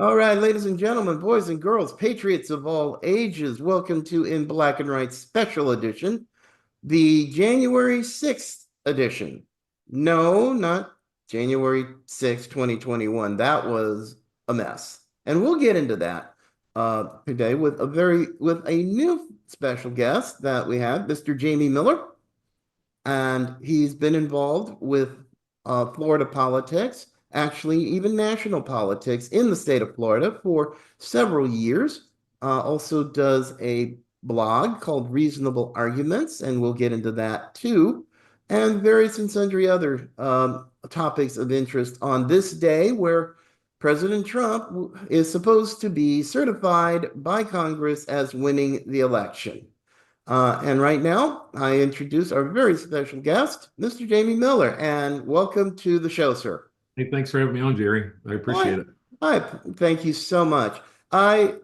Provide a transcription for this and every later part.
All right, ladies and gentlemen, boys and girls, patriots of all ages, welcome to In Black and White Special Edition, the January 6th edition. No, not January 6th, 2021. That was a mess. And we'll get into that today with a new special guest that we have, Mr. JAIME Miller. And he's been involved with Florida politics, actually even national politics in the state of Florida for several years. Also does a blog called Reasonable Arguments, and we'll get into that too, and various and sundry other topics of interest on this day where President Trump is supposed to be certified by Congress as winning the election. And right now, I introduce our very special guest, Mr. JAIME Miller, and welcome to the show, sir. Hey, thanks for having me on, Jerry. I Hi, appreciate it. hi. Thank you so much. I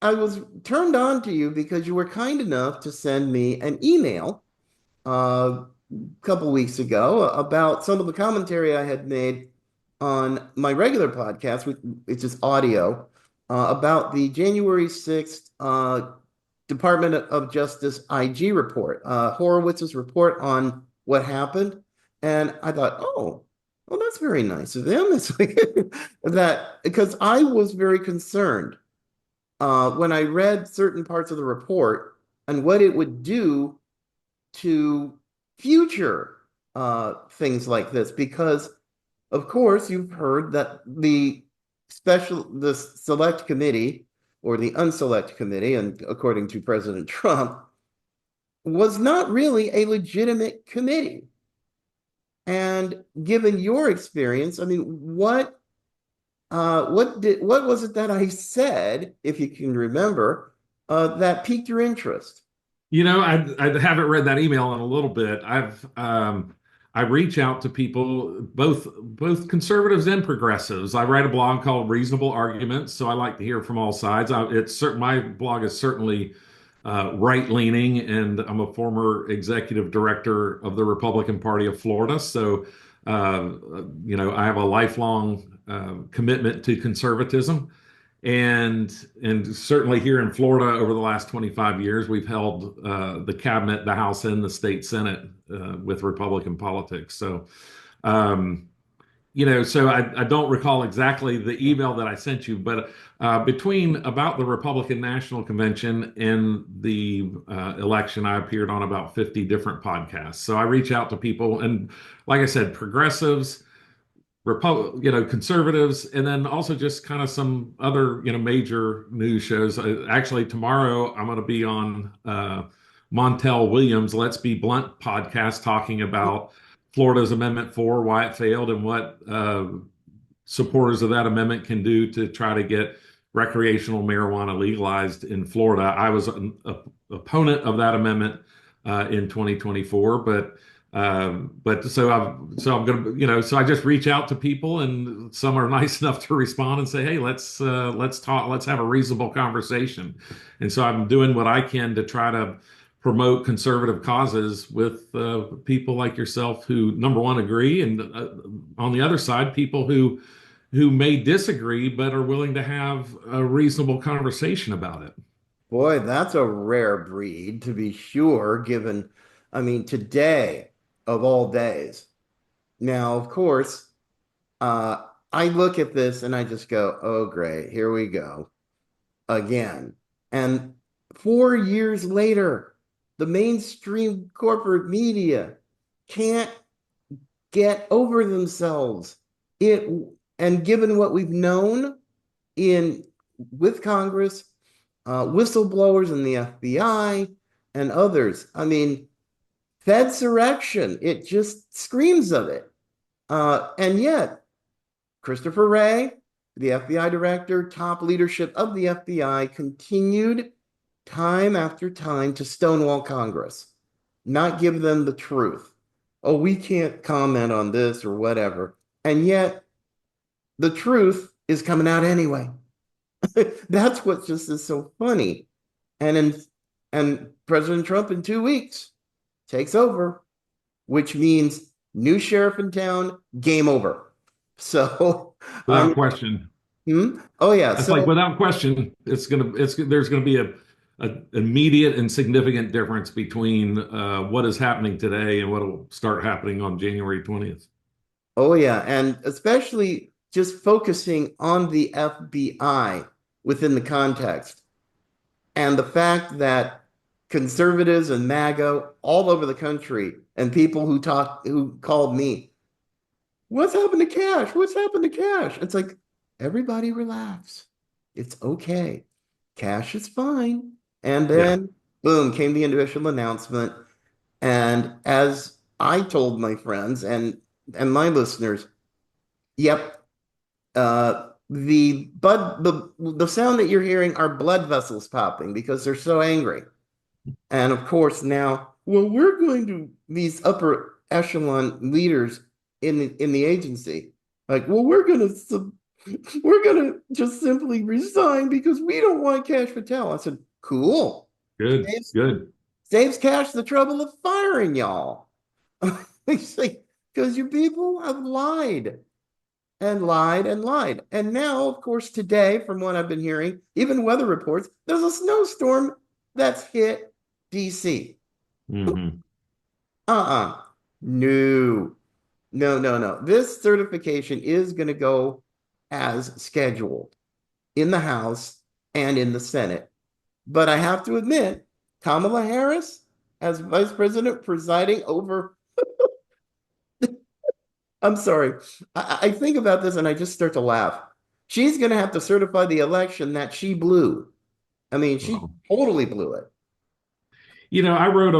I was turned on to you because you were kind enough to send me an email a couple weeks ago about some of the commentary I had made on my regular podcast, which is audio, about the January 6th Department of Justice IG report, Horowitz's report on what happened. And I thought, oh, well, that's very nice of them. It's like that because I was very concerned when I read certain parts of the report and what it would do to future things like this. Because, of course, you've heard that the select committee or the unselect committee, and according to President Trump, was not really a legitimate committee. And given your experience, I mean, what was it that I said, if you can remember, that piqued your interest? I haven't read that email in a little bit. I reach out to people, both conservatives and progressives. I write a blog called Reasonable Arguments, so I like to hear from all sides. My blog is certainly right leaning, and I'm a former executive director of the Republican Party of Florida. So, I have a lifelong commitment to conservatism. And certainly here in Florida over the last 25 years, we've held the cabinet, the House, and the state Senate with Republican politics. So I don't recall exactly the email that I sent you, but between about the Republican National Convention and the election, I appeared on about 50 different podcasts. So I reach out to people, and like I said, progressives, conservatives, and then also just kind of some other, major news shows. Actually, tomorrow I'm going to be on Montel Williams' Let's Be Blunt podcast talking about Florida's Amendment 4, why it failed, and what supporters of that amendment can do to try to get recreational marijuana legalized in Florida. I was an opponent of that amendment in 2024, so I just reach out to people, and some are nice enough to respond and say, "Hey, let's talk, let's have a reasonable conversation." And so I'm doing what I can to try to promote conservative causes with people like yourself who, number one, agree, and on the other side, people who may disagree but are willing to have a reasonable conversation about it. Boy, that's a rare breed to be sure, given, I mean, today of all days. Now, of course, I look at this and I just go, oh, great, here we go again. And 4 years later, the mainstream corporate media can't get over themselves. It and given what we've known in with Congress, whistleblowers in the FBI and others, I mean, Fedsurrection, it just screams of it. And yet, Christopher Wray, the FBI director, top leadership of the FBI, continued time after time to stonewall Congress, not give them the truth. Oh, we can't comment on this or whatever. And yet, the truth is coming out anyway. That's what just is so funny. And President Trump in 2 weeks takes over, which means new sheriff in town, game over. So, Without question. Hmm? Oh yeah. That's like So without question, there's gonna be a immediate and significant difference between what is happening today and what will start happening on January 20th. oh yeah, and especially just focusing on the FBI within the context and the fact that conservatives and MAGA all over the country and people who called me, what's happened to cash? What's happened to cash? It's like everybody relax. It's okay. Cash is fine. And Yeah, then boom came the official announcement. And as I told my friends and my listeners, yep, the sound that you're hearing are blood vessels popping because they're so angry. And of course now, well, we're going to these upper echelon leaders in the agency, like, well, we're gonna just simply resign because we don't want Cash Patel. I said, cool. good, Saves, good. saves Cash the trouble of firing y'all. It's like, because you people have lied and lied and lied. And now, of course, today, from what I've been hearing, even weather reports, there's a snowstorm that's hit DC. Hmm. Uh-uh. No, no. This certification is going to go as scheduled in the House and in the Senate. But I have to admit, Kamala Harris, as vice president presiding over, I'm sorry, I think about this and I just start to laugh. She's going to have to certify the election that she blew. I mean, she Well, totally blew it. I wrote a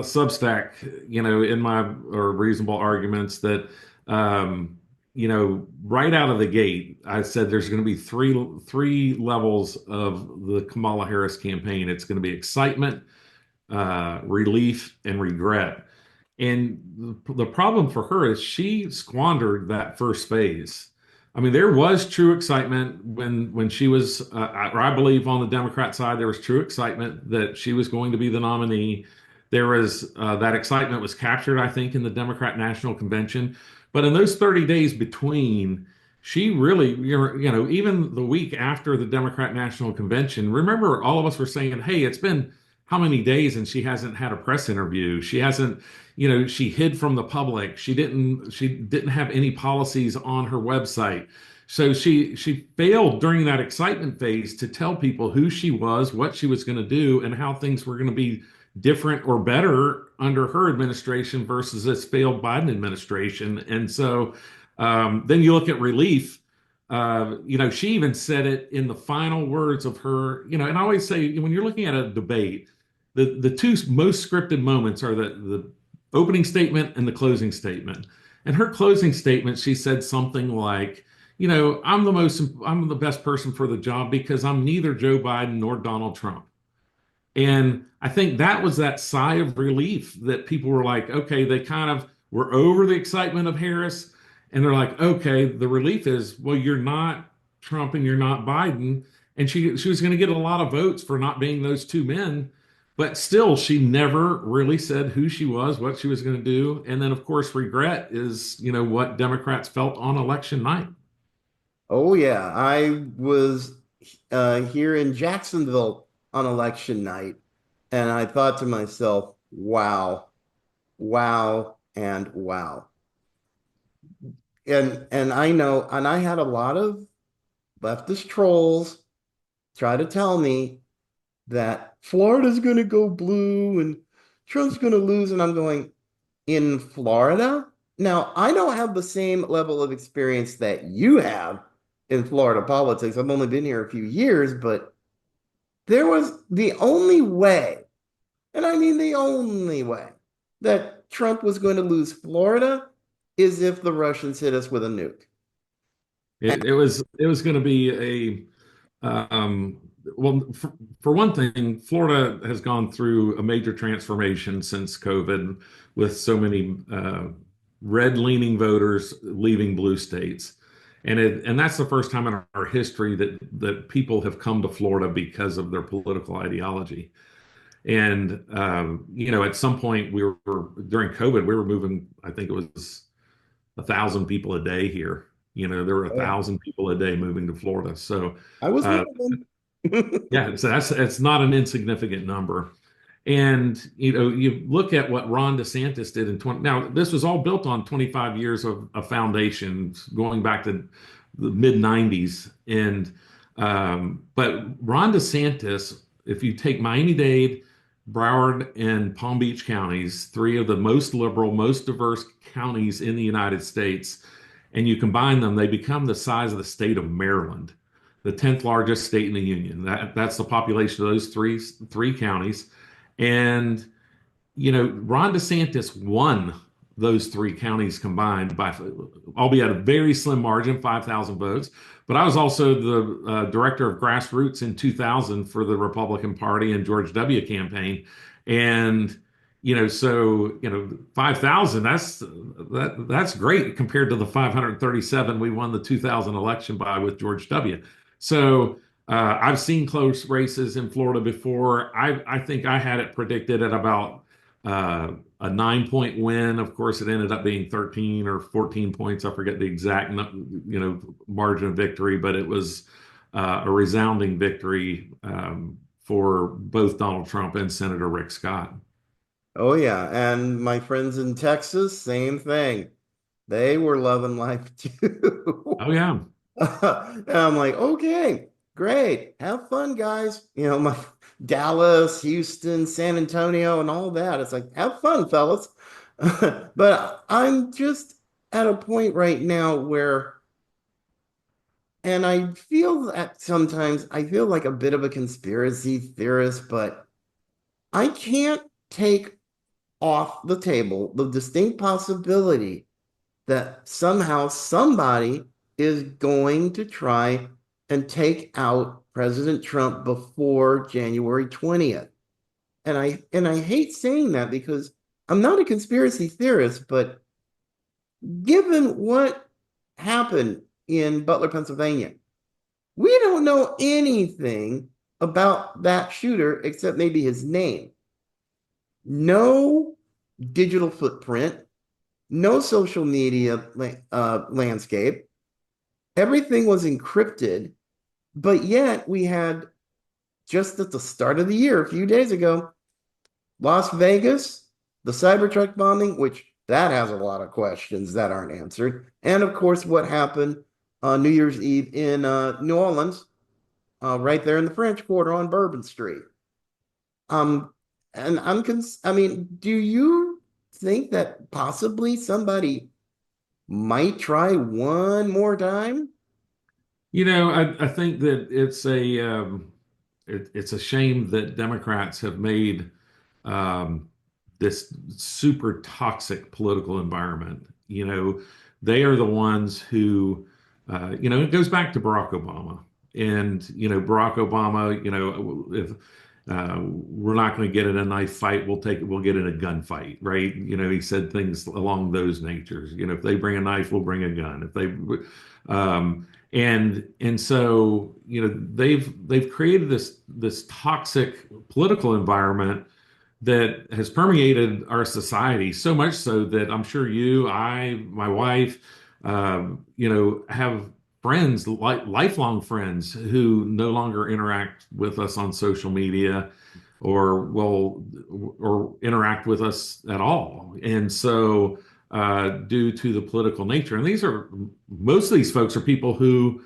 Substack, in my or reasonable arguments that, right out of the gate, I said there's going to be three levels of the Kamala Harris campaign. It's going to be excitement, relief, and regret. And the problem for her is she squandered that first phase. I mean, there was true excitement when she was, or I believe on the Democrat side, there was true excitement that she was going to be the nominee. There was that excitement was captured, I think, in the Democrat National Convention. But in those 30 days between, she really, even the week after the Democrat National Convention, remember all of us were saying, hey, it's been how many days and she hasn't had a press interview. She hasn't, she hid from the public. She didn't have any policies on her website. So she failed during that excitement phase to tell people who she was, what she was going to do, and how things were going to be different or better under her administration versus this failed Biden administration. And so then you look at relief. She even said it in the final words of her, and I always say when you're looking at a debate, the two most scripted moments are the opening statement and the closing statement. And her closing statement, she said something like, I'm the best person for the job because I'm neither Joe Biden nor Donald Trump. And I think that was that sigh of relief that people were like, okay, they kind of were over the excitement of Harris. And they're like, okay, the relief is, well, you're not Trump and you're not Biden. And she was going to get a lot of votes for not being those two men. But still, she never really said who she was, what she was going to do. And then, of course, regret is, what Democrats felt on election night. Oh yeah, I was here in Jacksonville on election night, and I thought to myself, wow, wow, and wow. And I know, and I had a lot of leftist trolls try to tell me that Florida's going to go blue and Trump's going to lose, and I'm going, in Florida? Now, I don't have the same level of experience that you have in Florida politics. I've only been here a few years, but there was the only way, and I mean the only way, that Trump was going to lose Florida is if the Russians hit us with a nuke. And It was going to be well, for one thing, Florida has gone through a major transformation since COVID with so many red-leaning voters leaving blue states. And that's the first time in our history that people have come to Florida because of their political ideology. And at some point we were during COVID, we were moving, I think it was 1,000 people a day here. There were a Oh, yeah. thousand people a day moving to Florida. So, I was one uh, of them. yeah, so it's not an insignificant number. And you look at what Ron DeSantis did in 20. Now, this was all built on 25 years of foundations going back to the mid 90s. And but Ron DeSantis, if you take Miami-Dade, Broward, and Palm Beach counties, three of the most liberal, most diverse counties in the United States, and you combine them, they become the size of the state of Maryland, the 10th largest state in the union. That's the population of those three counties. And Ron DeSantis won those three counties combined by, albeit a very slim margin, 5,000 votes. But I was also the director of grassroots in 2000 for the Republican Party and George W. campaign. And, 5,000, that's great compared to the 537 we won the 2000 election by with George W. So, I've seen close races in Florida before. I think I had it predicted at about a 9 point win. Of course, it ended up being 13 or 14 points. I forget the exact margin of victory, but it was a resounding victory for both Donald Trump and Senator Rick Scott. Oh, yeah. And my friends in Texas, same thing. They were loving life too. Oh yeah. And I'm like, okay, great. Have fun, guys. My Dallas, Houston, San Antonio, and all that. It's like, have fun, fellas. But I'm just at a point right now where, and I feel that sometimes I feel like a bit of a conspiracy theorist, but I can't take off the table the distinct possibility that somehow somebody is going to try and take out President Trump before January 20th. And I hate saying that because I'm not a conspiracy theorist, but given what happened in Butler, Pennsylvania, we don't know anything about that shooter except maybe his name. No digital footprint, no social media landscape. Everything was encrypted, but yet we had just at the start of the year, a few days ago, Las Vegas, the Cybertruck bombing, which that has a lot of questions that aren't answered, and of course, what happened on New Year's Eve in New Orleans, right there in the French Quarter on Bourbon Street. Um, and I mean, do you think that possibly somebody might try one more time? I think that it's a shame that Democrats have made this super toxic political environment. They are the ones who, it goes back to Barack Obama. And, Barack Obama, if we're not going to get in a knife fight, we'll get in a gunfight, right? He said things along those natures. If they bring a knife, we'll bring a gun. If they, and so, they've created this toxic political environment that has permeated our society so much so that I'm sure my wife, have friends, lifelong friends who no longer interact with us on social media or interact with us at all. And so, due to the political nature, and most of these folks are people who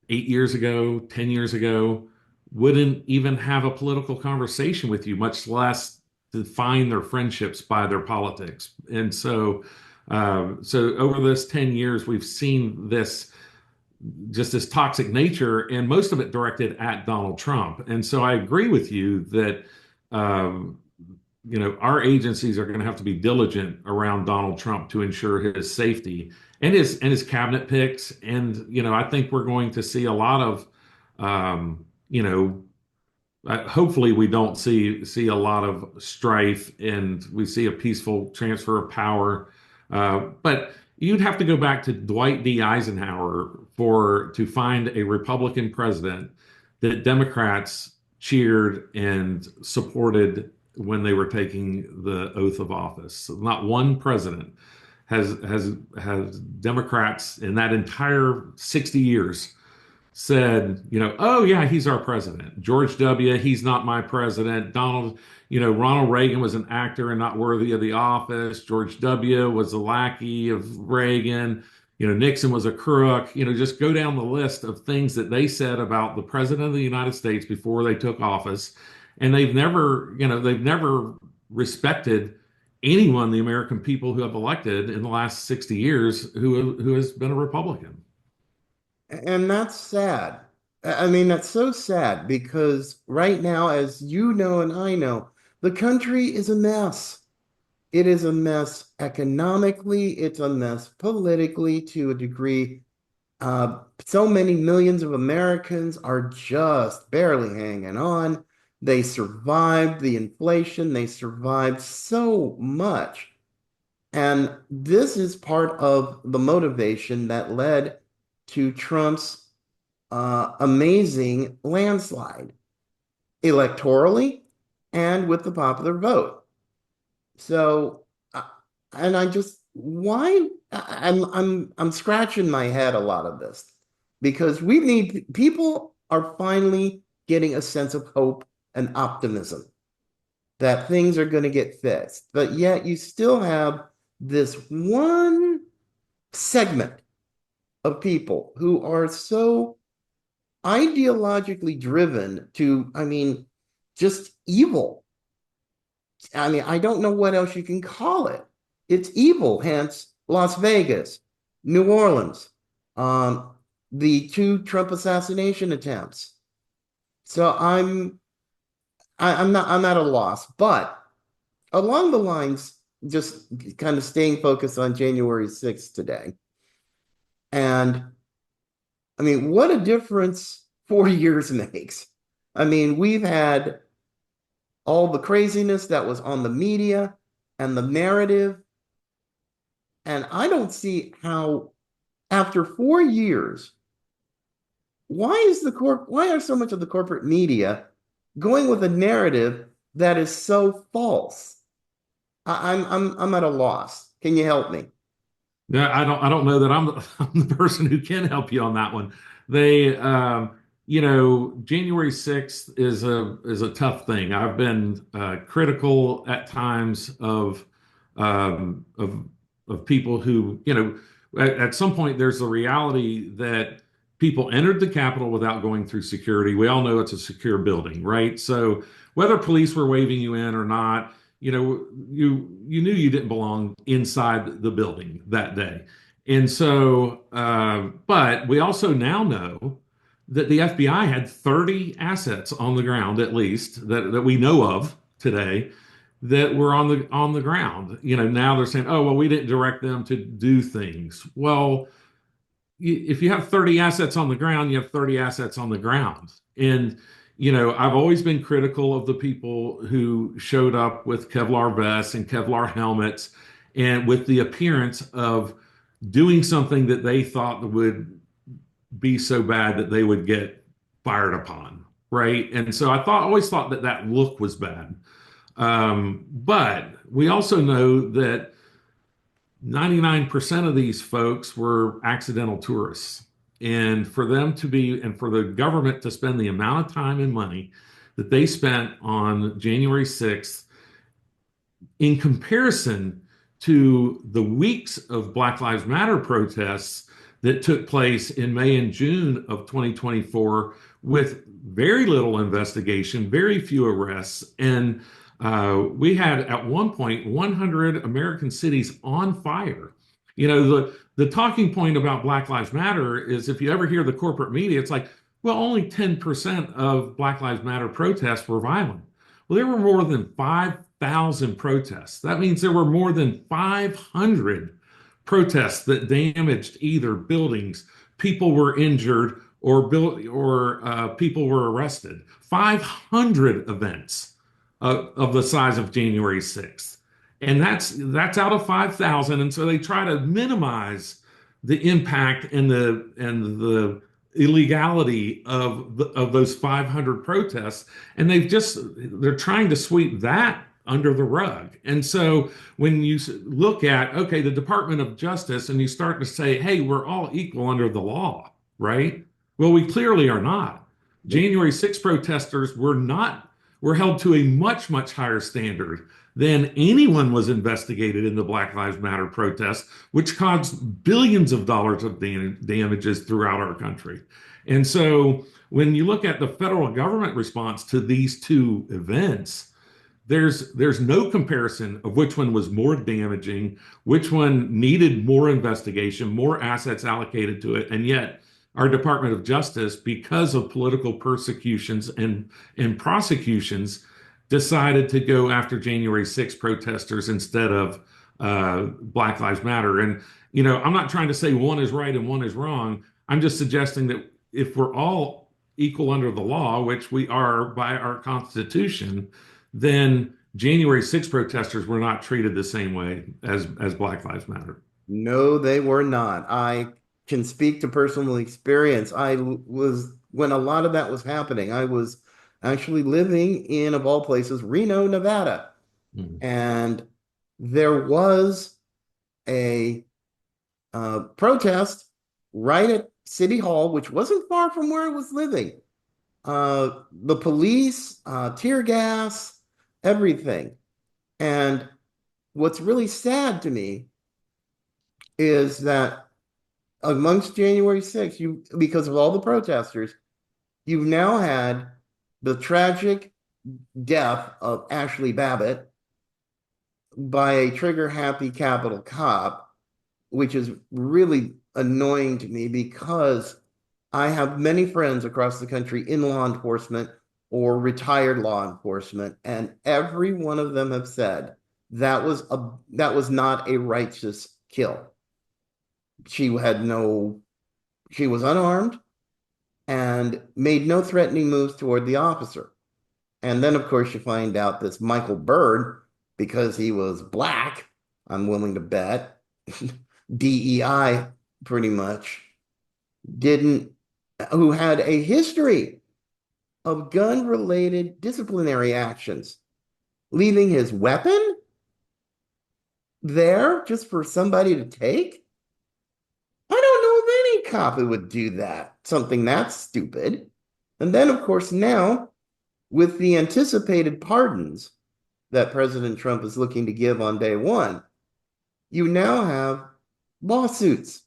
8 years ago, 10 years ago, wouldn't even have a political conversation with you, much less define their friendships by their politics. And so over this 10 years, we've seen this toxic nature, and most of it directed at Donald Trump. And so I agree with you that, um, our agencies are going to have to be diligent around Donald Trump to ensure his safety and his cabinet picks. And I think we're going to see a lot of, um, you know, hopefully we don't see a lot of strife and we see a peaceful transfer of power. But you'd have to go back to Dwight D. Eisenhower to find a Republican president that Democrats cheered and supported when they were taking the oath of office. Not one president has Democrats in that entire 60 years said, oh yeah, he's our president. George W., he's not my president. Ronald Reagan was an actor and not worthy of the office. George W. was a lackey of Reagan. Nixon was a crook. Just go down the list of things that they said about the president of the United States before they took office. And they've never respected anyone, the American people who have elected in the last 60 years who has been a Republican. And that's sad. I mean, that's so sad because right now, as you know and I know, the country is a mess. It is a mess economically, it's a mess politically to a degree. So many millions of Americans are just barely hanging on. They survived the inflation, they survived so much. And this is part of the motivation that led to Trump's amazing landslide electorally and with the popular vote. So, and I just why I'm scratching my head a lot of this because we need people are finally getting a sense of hope and optimism that things are going to get fixed. But yet you still have this one segment of people who are so ideologically driven to, I mean, just evil. I mean, I don't know what else you can call it. It's evil, hence Las Vegas, New Orleans, um, the two Trump assassination attempts. So I'm at a loss, but along the lines, just kind of staying focused on January 6th today. And I mean, what a difference 4 years makes. I mean, we've had all the craziness that was on the media and the narrative. And I don't see how, after 4 years, why are so much of the corporate media going with a narrative that is so false? I'm at a loss. Can you help me? Yeah, I don't know that I'm the person who can help you on that one. They January 6th is a tough thing. I've been critical at times um, of of people who, at some point there's a reality that people entered the Capitol without going through security. We all know it's a secure building, right? So whether police were waving you in or not, you knew you didn't belong inside the building that day. And so, but we also now know that the FBI had 30 assets on the ground, at least that we know of today, that were on the ground. Now they're saying, oh well, we didn't direct them to do things. Well, if you have 30 assets on the ground, you have 30 assets on the ground. And, I've always been critical of the people who showed up with Kevlar vests and Kevlar helmets and with the appearance of doing something that they thought would be so bad that they would get fired upon. Right. And so always thought that that look was bad. But we also know that 99% of these folks were accidental tourists. And for the government to spend the amount of time and money that they spent on January 6th in comparison to the weeks of Black Lives Matter protests that took place in May and June of 2024 with very little investigation, very few arrests, and we had at one point 100 American cities on fire. The talking point about Black Lives Matter is if you ever hear the corporate media, it's like, well, only 10% of Black Lives Matter protests were violent. Well, there were more than 5,000 protests. That means there were more than 500 protests that damaged either buildings, people were injured, or people were arrested. 500 events of the size of January 6th. And that's out of 5,000. And so they try to minimize the impact and the illegality of those 500 protests. And they're trying to sweep that under the rug. And so when you look at, okay, the Department of Justice, and you start to say, hey, we're all equal under the law, right? Well, we clearly are not. Nope. January 6 protesters were not, were held to a much, much higher standard than anyone was investigated in the Black Lives Matter protests, which caused billions of dollars of damages throughout our country. And so when you look at the federal government response to these two events, there's no comparison of which one was more damaging, which one needed more investigation, more assets allocated to it, and yet our Department of Justice, because of political persecutions and prosecutions, decided to go after January 6 protesters instead of Black Lives Matter. And I'm not trying to say one is right and one is wrong. I'm just suggesting that if we're all equal under the law, which we are by our Constitution, then January 6 protesters were not treated the same way as Black Lives Matter. No, they were not. I can speak to personal experience. Was, when a lot of that was happening, I was actually living in, of all places, Reno, Nevada. Mhm. And there was a protest right at City Hall, which wasn't far from where I was living. The police, tear gas, everything. And what's really sad to me is that amongst January 6th, you, because of all the protesters, you've now had the tragic death of Ashley Babbitt by a trigger happy Capitol cop, which is really annoying to me because I have many friends across the country in law enforcement or retired law enforcement, and every one of them have said that was not a righteous kill. She had no, she was unarmed and made no threatening moves toward the officer. And then, of course, you find out this Michael Byrd, because he was black, I'm willing to bet, DEI pretty much, didn't, who had a history of gun related disciplinary actions, leaving his weapon there just for somebody to take. I don't know of any cop who would do that, something that stupid. And then, of course, now with the anticipated pardons that President Trump is looking to give on day one, you now have lawsuits.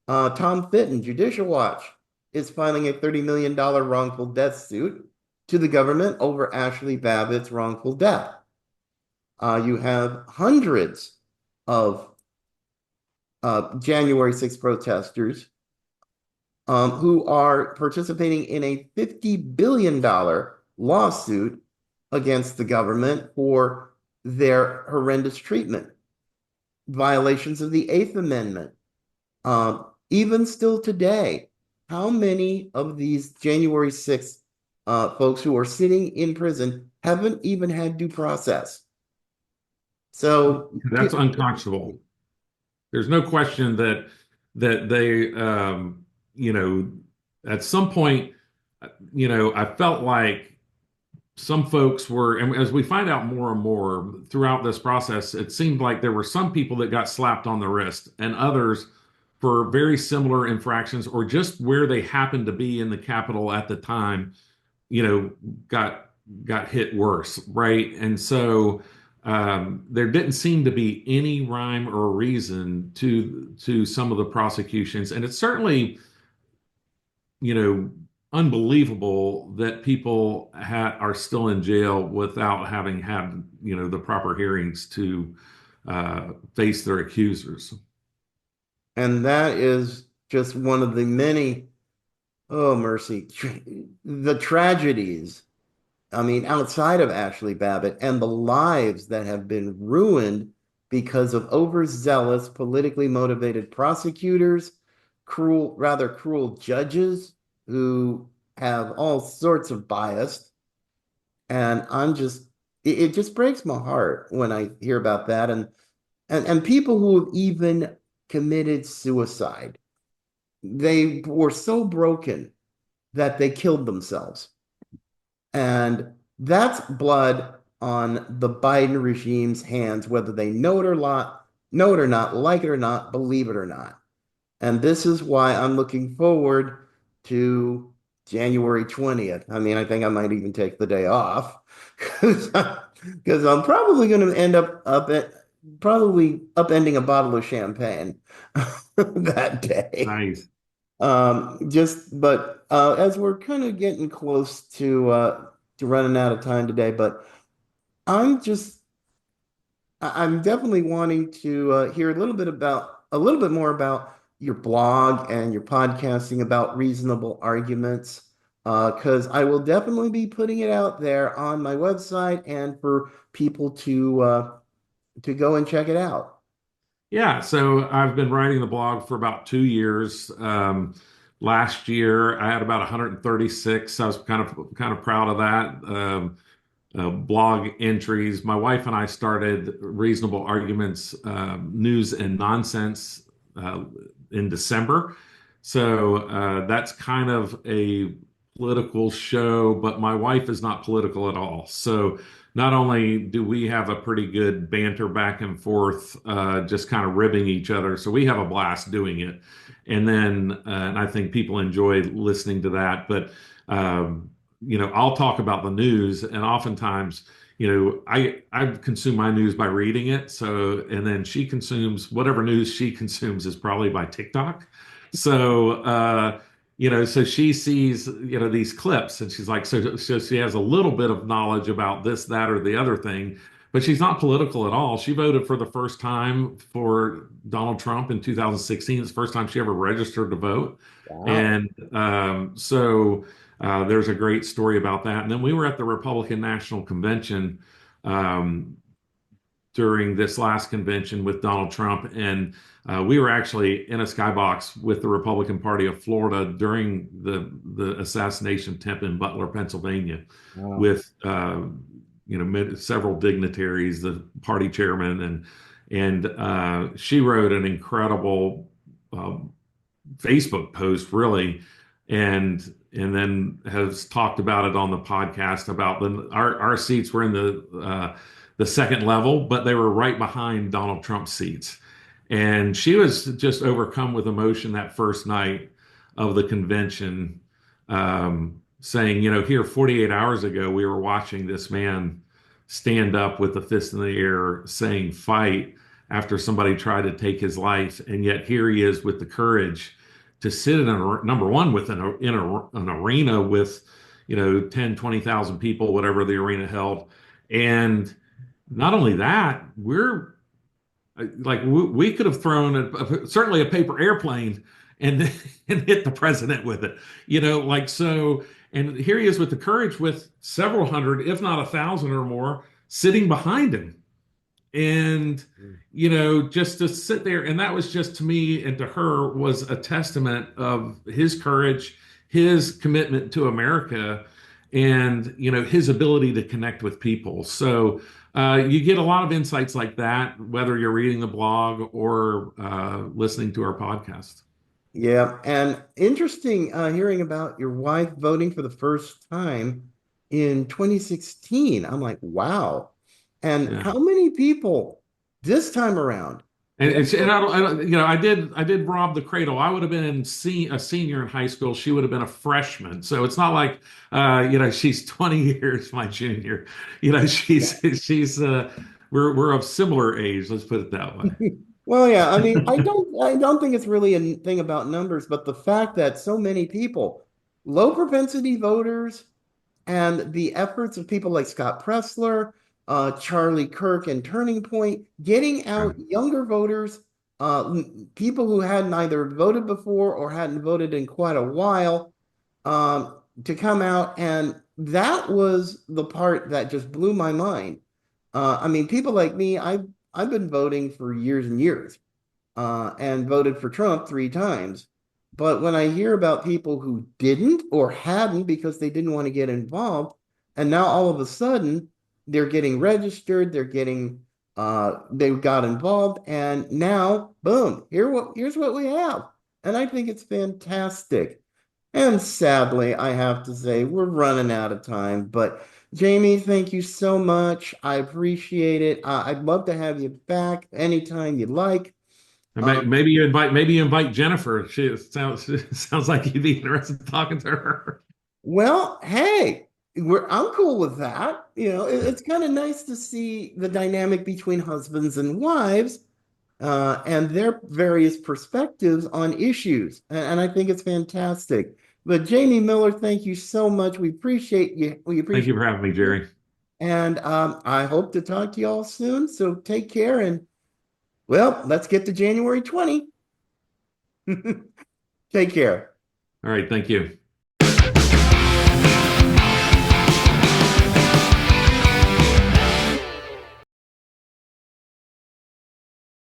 Tom Fitton, Judicial Watch, is filing a $30 million wrongful death suit to the government over Ashley Babbitt's wrongful death. You have hundreds of January 6 protesters who are participating in a $50 billion lawsuit against the government for their horrendous treatment, violations of the Eighth Amendment. Even still today, how many of these January 6th folks who are sitting in prison haven't even had due process? So, That's unconscionable. There's no question that they, you know, at some point, I felt like some folks were, and as we find out more and more throughout this process, it seemed like there were some people that got slapped on the wrist and others for very similar infractions or just where they happened to be in the Capitol at the time, you know, got hit worse, right? And so there didn't seem to be any rhyme or reason to some of the prosecutions, and it's certainly, you know, unbelievable that people are still in jail without having had, the proper hearings to face their accusers. and that is just one of the many, oh mercy, the tragedies. I mean, outside of Ashley Babbitt and the lives that have been ruined because of overzealous, politically motivated prosecutors, cruel, rather cruel judges who have all sorts of bias. And it just breaks my heart when I hear about that. And people who have even committed suicide. They were so broken that they killed themselves. And that's blood on the Biden regime's hands, whether they know it or not, like it or not, believe it or not. And this is why I'm looking forward to January 20th. I mean, I think I might even take the day off because I'm probably going to end up at probably upending a bottle of champagne that day. Nice. But as we're kind of getting close to running out of time today, but I'm just I'm definitely wanting to hear a little bit more about your blog and your podcasting about reasonable arguments, because I will definitely be putting it out there on my website and for people to go and check it out. Yeah, so I've been writing the blog for about 2 years. Last year, I had about 136. I was kind of proud of that. Blog entries. My wife and I started Reasonable Arguments News and Nonsense uh, in December. So that's kind of a political show, but my wife is not political at all. So not only do we have a pretty good banter back and forth, just kind of ribbing each other, so we have a blast doing it. And I think people enjoy listening to that. But I'll talk about the news, and oftentimes, I consume my news by reading it. So, and then she consumes whatever news she consumes is probably by TikTok. So, so she sees, these clips, and she's like, so she has a little bit of knowledge about this, that, or the other thing, but she's not political at all. She voted for the first time for Donald Trump in 2016. It's the first time she ever registered to vote. Wow. And there's a great story about that. And then we were at the Republican National Convention um, during this last convention with Donald Trump, and we were actually in a skybox with the Republican Party of Florida during the assassination attempt in Butler, Pennsylvania, Wow. with several dignitaries, the party chairman, and she wrote an incredible um, Facebook post, really, and then has talked about it on the podcast about our seats were in the second level, but they were right behind Donald Trump's seats. And she was just overcome with emotion that first night of the convention, saying, here 48 hours ago, we were watching this man stand up with the fist in the air saying, fight, after somebody tried to take his life. And yet here he is with the courage to sit in number one with an arena with 10, 20,000 people, whatever the arena held. And not only that, we're like we could have thrown certainly a paper airplane and and hit the president with it, like so. And here he is with the courage, with several hundred, if not 1,000 or more, sitting behind him, and just to sit there. And that was just, to me and to her, was a testament of his courage, his commitment to America, and his ability to connect with people. So you get a lot of insights like that, whether you're reading the blog or listening to our podcast. Yeah, and interesting hearing about your wife voting for the first time in 2016. I'm like, wow. And Yeah. how many people this time around? And I did rob the cradle. I would have been a senior in high school. She would have been a freshman. So it's not like she's 20 years my junior. She's we're of similar age. Let's put it that way. Well, yeah, I mean, I don't think it's really a thing about numbers, but the fact that so many people, low propensity voters, and the efforts of people like Scott Pressler, Charlie Kirk, and Turning Point, getting Yeah. out younger voters, people who hadn't either voted before or hadn't voted in quite a while, to come out. And that was the part that just blew my mind. I mean, people like me, I've been voting for years and years, and voted for Trump 3 times. But when I hear about people who didn't or hadn't because they didn't want to get involved, and now all of a sudden they're getting registered, they got involved, and now boom, here's what we have. And I think it's fantastic. And sadly, I have to say we're running out of time, but Jamie, thank you so much. I appreciate it. I'd love to have you back anytime you'd like. And Um, maybe you invite Jennifer. She sounds sounds like you'd be interested in talking to her. well, hey, I'm cool with that. It's kind of nice to see the dynamic between husbands and wives, and their various perspectives on issues. And I think it's fantastic. But Jamie Miller, thank you so much. We appreciate you. We Thank appreciate you for having me, you. Jerry. And I hope to talk to you all soon. So take care. And well, let's get to January 20. Take care. All right, thank you.